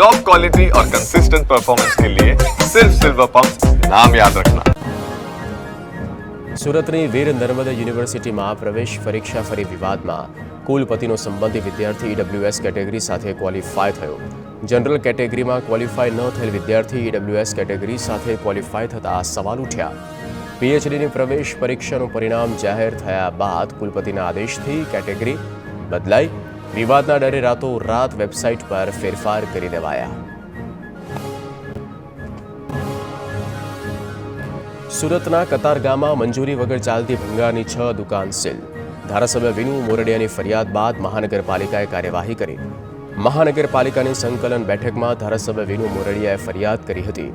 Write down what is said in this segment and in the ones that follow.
Top quality और consistent performance के लिए सिर्फ सिल्वर पंप नाम याद रखना। સુરતની વીર નર્મદા યુનિવર્સિટીમાં પ્રવેશ પરીક્ષા ફરી વિવાદમાં કુલપતિનો સંબંધી વિદ્યાર્થી ઈડબ્લ્યુએસ કેટેગરી સાથે ક્વોલિફાય થયો. જનરલ કેટેગરીમાં ક્વોલિફાય ન થયેલ વિદ્યાર્થી ઈડબ્લ્યુએસ કેટેગરી સાથે ક્વોલિફાય થતા સવાલ ઉઠ્યા. પીએચડીની પ્રવેશ પરીક્ષાનું પરિણામ જાહેર થયા બાદ કુલપતિના આદેશથી કેટેગરી બદલાઈ. વિવાદના ડરે રાતોરાત વેબસાઇટ પર ફેરફાર કરી દેવાયા. સુરતના કતારગામમાં મંજૂરી વગર ચાલતી ભંગારની 6 દુકાન સીલ. ધારાસભ્ય વિનુ મોરડિયાની ફરિયાદ બાદ મહાનગરપાલિકાએ કાર્યવાહી કરી. મહાનગરપાલિકાની સંકલન બેઠકમાં ધારાસભ્ય વિનુ મોરડિયાએ ફરિયાદ કરી હતી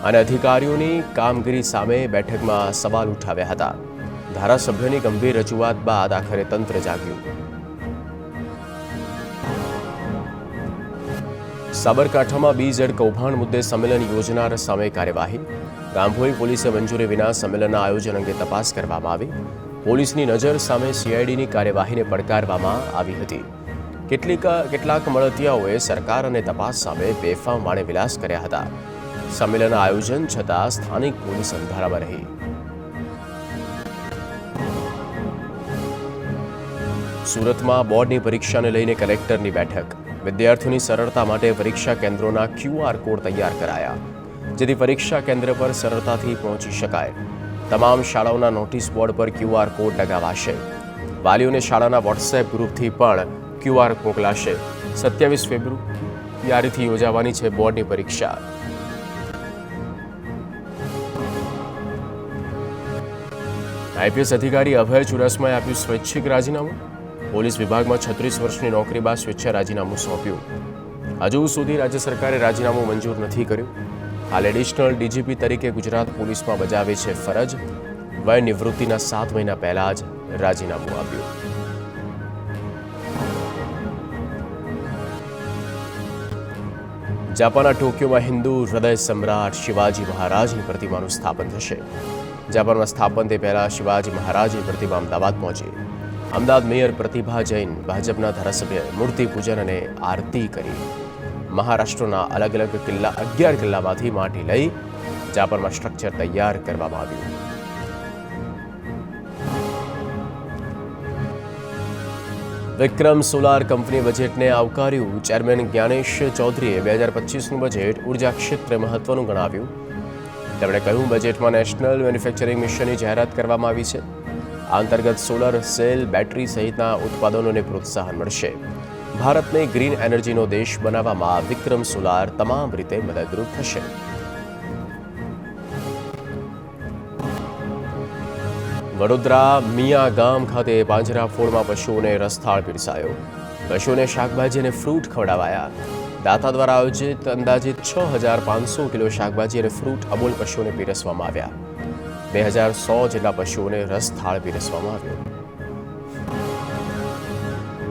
અને અધિકારીઓની કામગીરી સામે બેઠકમાં સવાલ ઉઠાવ્યા હતા. ધારાસભ્યોની ગંભીર રજૂઆત બાદ આખરે તંત્ર જાગ્યું. સાબરકાંઠામાં બીઝેડ કૌભાંડ મુદ્દે સંમેલન યોજનાર સામે કાર્યવાહી. ગામભોઈ પોલીસે મંજૂરી વિના સંમેલનના આયોજન અંગે તપાસ કરવામાં આવી. પોલીસની નજર સામે સીઆઈડીની કાર્યવાહીને પડકારવામાં આવી હતી. કેટલાક મળતિયાઓએ સરકાર અને તપાસ સામે બેફામ વાણે વિલાસ કર્યા હતા. સંમેલનના આયોજન છતાં સ્થાનિક પોલીસ અંધારામાં રહી. સુરતમાં બોર્ડની પરીક્ષાને લઈને કલેક્ટરની બેઠક. વિદ્યાર્થીઓની સરળતા માટે પરીક્ષા કેન્દ્રોના QR કોડ તૈયાર કરાયા, જેથી પરીક્ષા કેન્દ્ર પર સરળતાથી પહોંચી શકાય. તમામ શાળાઓના નોટિસ બોર્ડ પર QR કોડ લગાવાશે. વાલીઓને શાળાના વોટ્સએપ ગ્રુપથી પણ QR મોકલાશે. 27 ફેબ્રુઆરીથી યોજાવાની છે બોર્ડની પરીક્ષા. આઈપીએસ અધિકારી અભય ચુડાસમાએ આપ્યું સ્વૈચ્છિક રાજીનામું. પોલીસ વિભાગમાં 36 વર્ષની નોકરી બાદ સ્વેચ્છા રાજીનામું સોંપ્યું. હજુ સુધી રાજ્ય સરકારે રાજીનામું મંજૂર નથી કર્યું. હાલ એડિશનલ ડીજીપી તરીકે ગુજરાત પોલીસમાં બજાવે છે ફરજ. વય નિવૃત્તિના 7 મહિના પહેલા જ રાજીનામું આપ્યું. જાપાનના ટોક્યોમાં હિન્દુ હૃદય સમ્રાટ શિવાજી મહારાજની પ્રતિમાનું સ્થાપન થશે. જાપાનમાં સ્થાપન તે પહેલા શિવાજી મહારાજની પ્રતિમા અમદાવાદ પહોંચી. અમદાવાદ મેયર પ્રતિભા જૈન, ભાજપના ધારાસભ્ય મૂર્તિ પૂજન અને આરતી કરી. મહારાષ્ટ્રના અલગ અલગ 11 કિલ્લામાંથી માટી લઈ જાપાનમાં સ્ટ્રક્ચર તૈયાર કરવામાં આવ્યું. વિક્રમ સોલાર કંપની બજેટને આવકાર્યું. ચેરમેન જ્ઞાનેશ ચૌધરીએ 2025નું બજેટ ઉર્જા ક્ષેત્રે મહત્વનું ગણાવ્યું. તેમણે કહ્યું, બજેટમાં નેશનલ મેન્યુફેક્ચરિંગ મિશનની જાહેરાત કરવામાં આવી છે. આ અંતર્ગત સોલર સેલ, બેટરી સહિતના ઉત્પાદનોને પ્રોત્સાહન મળશે. ભારતને ગ્રીન એનર્જીનો દેશ બનાવવામાં વિક્રમ સોલાર તમામ રીતે મદદરૂપ થશે. વડોદરા મિયા ગામ ખાતે પાંજરાપોળમાં પશુઓને રસથાળ પીરસાયો. પશુઓને શાકભાજી અને ફ્રૂટ ખવડાવાયા. દાતા દ્વારા આયોજિત અંદાજિત 6500 કિલો શાકભાજી અને ફ્રૂટ અબોલ પશુઓને પીરસવામાં આવ્યા. 2100 જેટલા પશુઓને રસથાળ પીરસવામાં આવ્યો.